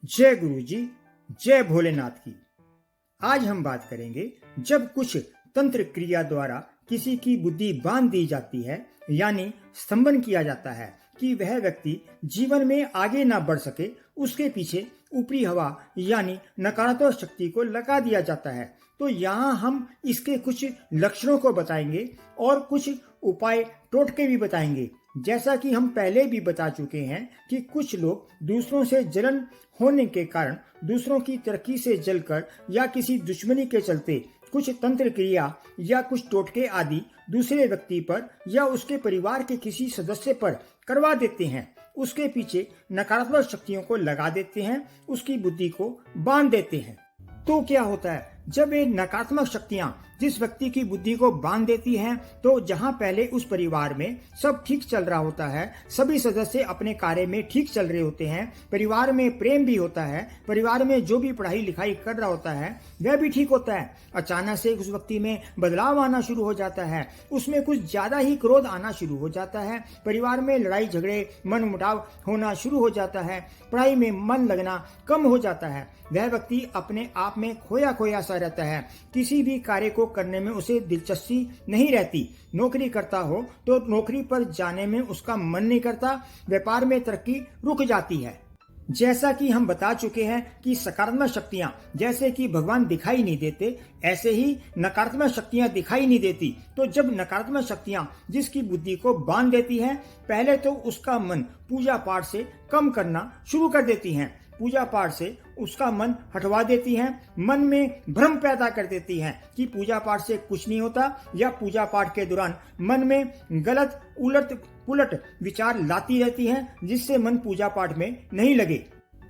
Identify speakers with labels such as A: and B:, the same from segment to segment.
A: जय गुरु जी, जय भोलेनाथ की। आज हम बात करेंगे जब कुछ तंत्र क्रिया द्वारा किसी की बुद्धि बांध दी जाती है, यानी स्तंभन किया जाता है कि वह व्यक्ति जीवन में आगे ना बढ़ सके, उसके पीछे ऊपरी हवा यानी नकारात्मक शक्ति को लगा दिया जाता है। तो यहाँ हम इसके कुछ लक्षणों को बताएंगे और कुछ उपाय टोटके भी बताएंगे। जैसा कि हम पहले भी बता चुके हैं कि कुछ लोग दूसरों से जलन होने के कारण, दूसरों की तरक्की से जलकर या किसी दुश्मनी के चलते कुछ तंत्र क्रिया या कुछ टोटके आदि दूसरे व्यक्ति पर या उसके परिवार के किसी सदस्य पर करवा देते हैं। उसके पीछे नकारात्मक शक्तियों को लगा देते हैं, उसकी बुद्धि को बांध देते हैं। तो क्या होता है जब ये नकारात्मक शक्तियां जिस व्यक्ति की बुद्धि को बांध देती हैं, तो जहां पहले उस परिवार में सब ठीक चल रहा होता है, सभी सदस्य अपने कार्य में ठीक चल रहे होते हैं, परिवार में प्रेम भी होता है, परिवार में जो भी पढ़ाई लिखाई कर रहा होता है वह भी ठीक होता है, अचानक से उस व्यक्ति में बदलाव आना शुरू हो जाता है, उसमें कुछ ज्यादा ही क्रोध आना शुरू हो जाता है, परिवार में लड़ाई झगड़े मनमुटाव होना शुरू हो जाता है, पढ़ाई में मन लगना कम हो जाता है, वह व्यक्ति अपने आप में खोया खोया सा रहता है, किसी भी कार्य को करने में उसे दिलचस्पी नहीं रहती, नौकरी करता हो तो नौकरी पर जाने में उसका मन नहीं करता, व्यापार में तरक्की रुक जाती है। जैसा कि हम बता चुके हैं कि सकारात्मक शक्तियां जैसे कि भगवान दिखाई नहीं देते, ऐसे ही नकारात्मक शक्तियां दिखाई नहीं देती। तो जब नकारात्मक शक्तियां जिसकी बुद्धि को बांध देती हैं, पहले तो उसका मन पूजा पाठ से कम करना शुरू कर देती हैं, पूजा पाठ से उसका मन हटवा देती हैं, मन में भ्रम पैदा कर देती हैं कि पूजा पाठ से कुछ नहीं होता, या पूजा पाठ के दौरान मन में गलत उलट पुलट विचार लाती रहती हैं, जिससे मन पूजा पाठ में नहीं लगे।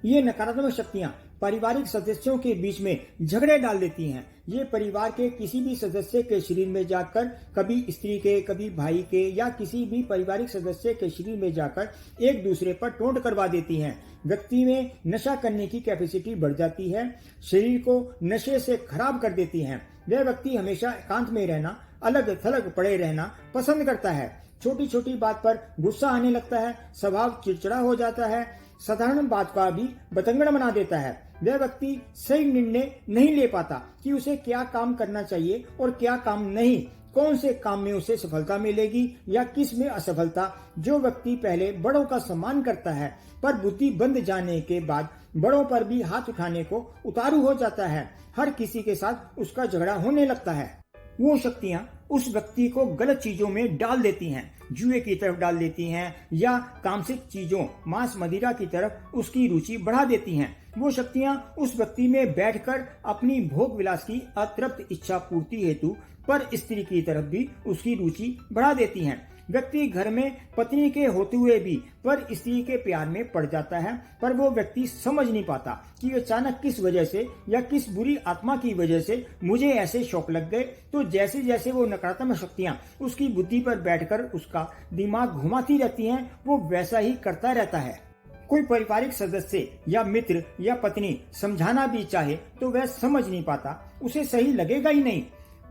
A: ये नकारात्मक शक्तियां पारिवारिक सदस्यों के बीच में झगड़े डाल देती हैं। ये परिवार के किसी भी सदस्य के शरीर में जाकर, कभी स्त्री के, कभी भाई के, या किसी भी पारिवारिक सदस्य के शरीर में जाकर एक दूसरे पर टोंट करवा देती हैं। व्यक्ति में नशा करने की कैपेसिटी बढ़ जाती है, शरीर को नशे से खराब कर देती हैं। वह व्यक्ति हमेशा एकांत में रहना, अलग थलग पड़े रहना पसंद करता है, छोटी छोटी बात पर गुस्सा आने लगता है, स्वभाव चिड़चिड़ा हो जाता है, साधारण बात का भी बतंगड़ बना देता है। वह व्यक्ति सही निर्णय नहीं ले पाता कि उसे क्या काम करना चाहिए और क्या काम नहीं, कौन से काम में उसे सफलता मिलेगी या किस में असफलता। जो व्यक्ति पहले बड़ों का सम्मान करता है, पर बुद्धि बंद जाने के बाद बड़ों पर भी हाथ उठाने को उतारू हो जाता है, हर किसी के साथ उसका झगड़ा होने लगता है। वो शक्तियां उस व्यक्ति को गलत चीजों में डाल देती हैं, जुए की तरफ डाल देती हैं, या कामसिक चीजों मांस मदिरा की तरफ उसकी रुचि बढ़ा देती हैं। वो शक्तियां उस व्यक्ति में बैठकर अपनी भोग विलास की अतृप्त इच्छा पूर्ति हेतु पर स्त्री की तरफ भी उसकी रुचि बढ़ा देती हैं। व्यक्ति घर में पत्नी के होते हुए भी पर स्त्री के प्यार में पड़ जाता है, पर वो व्यक्ति समझ नहीं पाता कि अचानक किस वजह से या किस बुरी आत्मा की वजह से मुझे ऐसे शौक लग गए। तो जैसे जैसे वो नकारात्मक शक्तियां उसकी बुद्धि पर बैठकर उसका दिमाग घुमाती रहती हैं, वो वैसा ही करता रहता है। कोई पारिवारिक सदस्य या मित्र या पत्नी समझाना भी चाहे तो वह समझ नहीं पाता, उसे सही लगेगा ही नहीं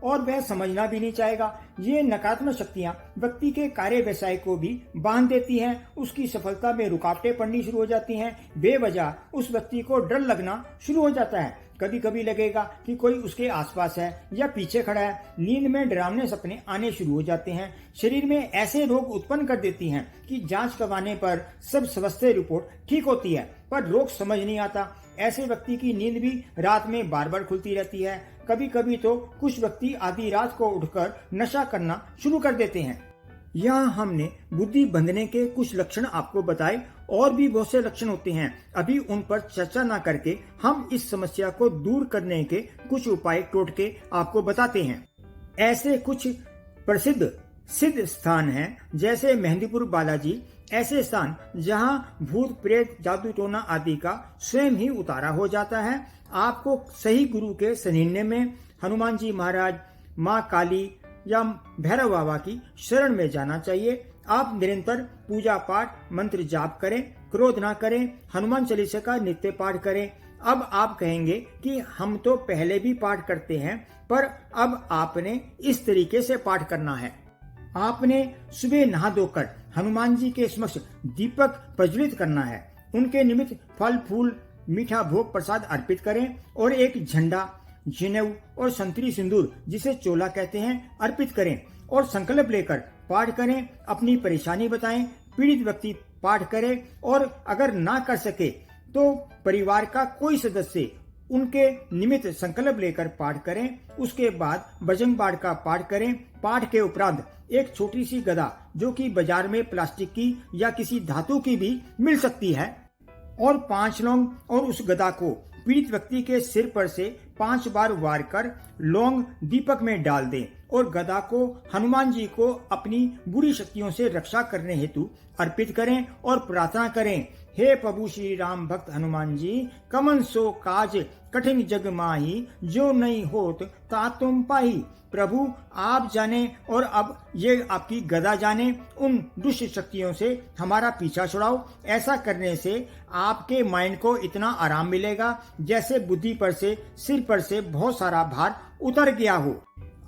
A: और वह समझना भी नहीं चाहेगा। ये नकारात्मक शक्तियां व्यक्ति के कार्य व्यवसाय को भी बांध देती हैं, उसकी सफलता में रुकावटें पड़नी शुरू हो जाती हैं, बेवजह उस व्यक्ति को डर लगना शुरू हो जाता है। कभी कभी लगेगा कि कोई उसके आसपास है या पीछे खड़ा है, नींद में डरावने सपने आने शुरू हो जाते हैं, शरीर में ऐसे रोग उत्पन्न कर देती हैं कि जांच करवाने पर सब स्वास्थ्य रिपोर्ट ठीक होती है, पर रोग समझ नहीं आता। ऐसे व्यक्ति की नींद भी रात में बार बार खुलती रहती है। कभी कभी तो कुछ व्यक्ति आधी रात को उठकर नशा करना शुरू कर देते हैं। यहाँ हमने बुद्धि बंधने के कुछ लक्षण आपको बताए, और भी बहुत से लक्षण होते हैं, अभी उन पर चर्चा ना करके हम इस समस्या को दूर करने के कुछ उपाय टोटके आपको बताते हैं। ऐसे कुछ प्रसिद्ध सिद्ध स्थान हैं, जैसे मेहंदीपुर बालाजी, ऐसे स्थान जहां भूत प्रेत जादू टोना आदि का स्वयं ही उतारा हो जाता है। आपको सही गुरु के सानिध्य में हनुमान जी महाराज, माँ काली या भैरव बाबा की शरण में जाना चाहिए। आप निरंतर पूजा पाठ मंत्र जाप करें, क्रोध ना करें, हनुमान चालीसा का नित्य पाठ करें। अब आप कहेंगे कि हम तो पहले भी पाठ करते हैं, पर अब आपने इस तरीके से पाठ करना है। आपने सुबह नहा धोकर हनुमान जी के समक्ष दीपक प्रज्वलित करना है, उनके निमित्त फल फूल मीठा भोग प्रसाद अर्पित करें और एक झंडा, जनेऊ और संतरी सिंदूर, जिसे चोला कहते हैं, अर्पित करें और संकल्प लेकर पाठ करें। अपनी परेशानी बताएं, पीड़ित व्यक्ति पाठ करे और अगर ना कर सके तो परिवार का कोई सदस्य उनके निमित्त संकल्प लेकर पाठ करें। उसके बाद बजरंग बाण का पाठ करें। पाठ के उपरांत एक छोटी सी गदा, जो कि बाजार में प्लास्टिक की या किसी धातु की भी मिल सकती है, और 5 लौंग, और उस गदा को पीड़ित व्यक्ति के सिर पर से 5 बार वार कर लौंग दीपक में डाल दें और गदा को हनुमान जी को अपनी बुरी शक्तियों से रक्षा करने हेतु अर्पित करें और प्रार्थना करें, हे प्रभु श्री राम भक्त हनुमान जी, कमन सो काज कठिन जग माही, जो नहीं होत ता तुम पाही। प्रभु आप जाने और अब ये आपकी गदा जाने, उन दुष्ट शक्तियों से हमारा पीछा छुड़ाओ। ऐसा करने से आपके माइंड को इतना आराम मिलेगा जैसे बुद्धि पर से, सिर पर से बहुत सारा भार उतर गया हो।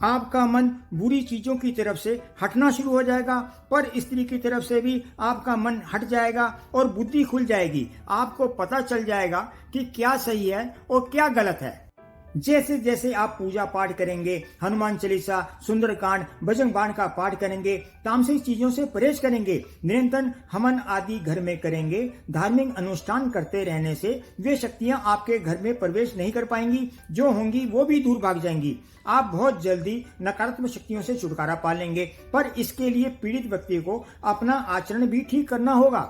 A: आपका मन बुरी चीजों की तरफ से हटना शुरू हो जाएगा, पर स्त्री की तरफ से भी आपका मन हट जाएगा और बुद्धि खुल जाएगी। आपको पता चल जाएगा कि क्या सही है और क्या गलत है। जैसे जैसे आप पूजा पाठ करेंगे, हनुमान चालीसा, सुंदरकांड, बजरंग बाण का पाठ करेंगे, तामसिक चीजों से परहेज करेंगे, निरंतर हवन आदि घर में करेंगे, धार्मिक अनुष्ठान करते रहने से वे शक्तियां आपके घर में प्रवेश नहीं कर पाएंगी। जो होंगी वो भी दूर भाग जाएंगी। आप बहुत जल्दी नकारात्मक शक्तियों से छुटकारा पा लेंगे, पर इसके लिए पीड़ित व्यक्ति को अपना आचरण भी ठीक करना होगा।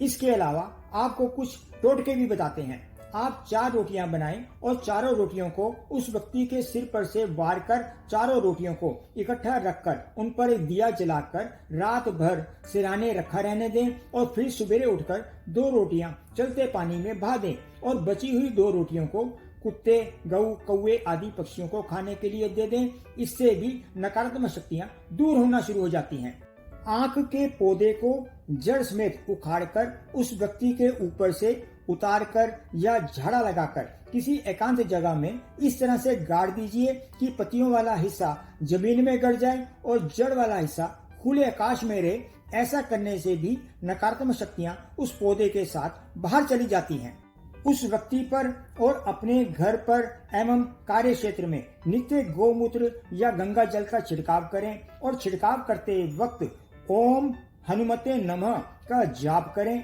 A: इसके अलावा आपको कुछ टोटके भी बताते हैं। आप 4 रोटियां बनाएं और चारों रोटियों को उस व्यक्ति के सिर पर से वार कर चारों रोटियों को इकट्ठा रखकर उन पर एक दिया जलाकर रात भर सिरहाने रखा रहने दें और फिर सवेरे उठकर 2 रोटियां चलते पानी में बहा दें और बची हुई 2 रोटियों को कुत्ते, गऊ, कौवे आदि पक्षियों को खाने के लिए दे दें। इससे भी नकारात्मक शक्तियां दूर होना शुरू हो जाती हैं। आंख के पौधे को जड़ समेत उखाड़कर उस व्यक्ति के ऊपर से उतार कर या झाड़ा लगाकर किसी एकांत जगह में इस तरह से गाड़ दीजिए कि पत्तियों वाला हिस्सा जमीन में गड़ जाए और जड़ वाला हिस्सा खुले आकाश में रहे। ऐसा करने से भी नकारात्मक शक्तियां उस पौधे के साथ बाहर चली जाती हैं। उस व्यक्ति पर और अपने घर पर एवं कार्य क्षेत्र में नित्य गौमूत्र या गंगा जल का छिड़काव करें और छिड़काव करते वक्त ओम हनुमते नमः का जाप करें।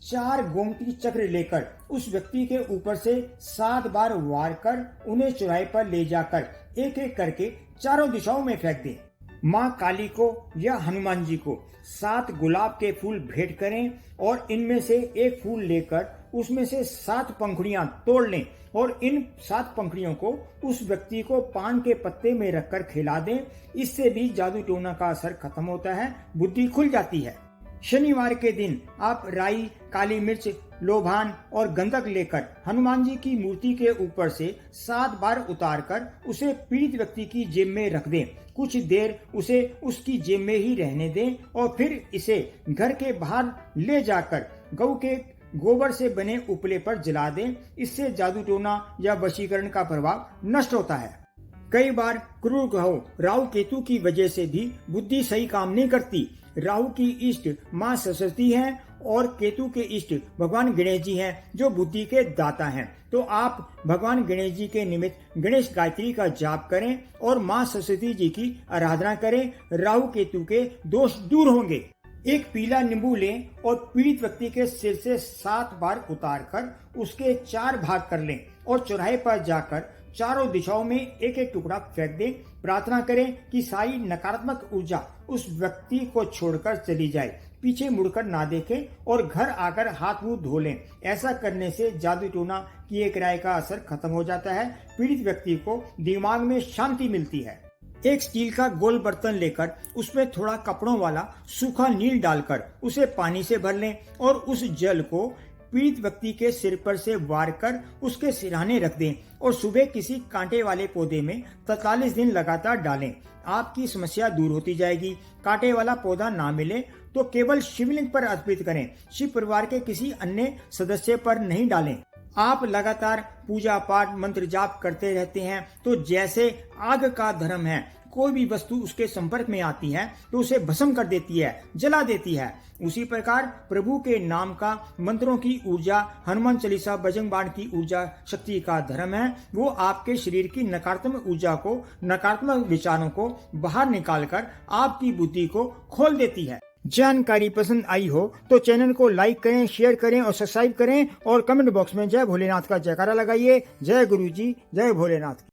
A: 4 गोमती चक्र लेकर उस व्यक्ति के ऊपर से 7 बार वार कर उन्हें चौराहे पर ले जाकर एक एक करके चारों दिशाओं में फेंक दें। माँ काली को या हनुमान जी को 7 गुलाब के फूल भेंट करें और इनमें से एक फूल लेकर उसमें से 7 पंखुड़ियां तोड़ लें और इन 7 पंखुड़ियों को उस व्यक्ति को पान के पत्ते में रखकर खिला दें। इससे भी जादू टोना का असर खत्म होता है, बुद्धि खुल जाती है। शनिवार के दिन आप राई, काली मिर्च, लोभान और गंधक लेकर हनुमान जी की मूर्ति के ऊपर से 7 बार उतारकर उसे पीड़ित व्यक्ति की जेब में रख दें। कुछ देर उसे उसकी जेब में ही रहने दें और फिर इसे घर के बाहर ले जाकर गऊ के गोबर से बने उपले पर जला दें। इससे जादू टोना या वशीकरण का प्रभाव नष्ट होता है। कई बार क्रूर ग्रहों राहु केतु की वजह से भी बुद्धि सही काम नहीं करती। राहु की इष्ट माँ सरस्वती है और केतु के इष्ट भगवान गणेश जी हैं, जो बुद्धि के दाता हैं। तो आप भगवान गणेश जी के निमित्त गणेश गायत्री का जाप करें और माँ सरस्वती जी की आराधना करें। राहु केतु के दोष दूर होंगे। एक पीला नींबू लें और पीड़ित व्यक्ति के सिर से 7 बार उतारकर उसके 4 भाग कर लें और चौराहे पर जाकर चारों दिशाओं में एक एक टुकड़ा फेंक दें। प्रार्थना करें कि सारी नकारात्मक ऊर्जा उस व्यक्ति को छोड़कर चली जाए, पीछे मुड़कर ना देखें और घर आकर हाथ मुंह धो लें। ऐसा करने से जादू टोना किए किराए का असर खत्म हो जाता है। पीड़ित व्यक्ति को दिमाग में शांति मिलती है। एक स्टील का गोल बर्तन लेकर उसमें थोड़ा कपड़ों वाला सूखा नील डालकर उसे पानी से भर लें और उस जल को पीड़ित व्यक्ति के सिर पर से वार कर उसके सिरहाने रख दें और सुबह किसी कांटे वाले पौधे में 43 दिन लगातार डालें। आपकी समस्या दूर होती जाएगी। कांटे वाला पौधा ना मिले तो केवल शिवलिंग पर अर्पित करें, शिव परिवार के किसी अन्य सदस्य पर नहीं डालें। आप लगातार पूजा पाठ मंत्र जाप करते रहते हैं तो जैसे आग का धर्म है, कोई भी वस्तु उसके संपर्क में आती है तो उसे भस्म कर देती है, जला देती है। उसी प्रकार प्रभु के नाम का, मंत्रों की ऊर्जा, हनुमान चालीसा, बजरंग बाण की ऊर्जा शक्ति का धर्म है। वो आपके शरीर की नकारात्मक ऊर्जा को, नकारात्मक विचारों को बाहर निकालकर आपकी बुद्धि को खोल देती है। जानकारी पसंद आई हो तो चैनल को लाइक करें, शेयर करें और सब्सक्राइब करें और कमेंट बॉक्स में जय भोलेनाथ का जयकारा लगाइए। जय गुरु जी, जय भोलेनाथ।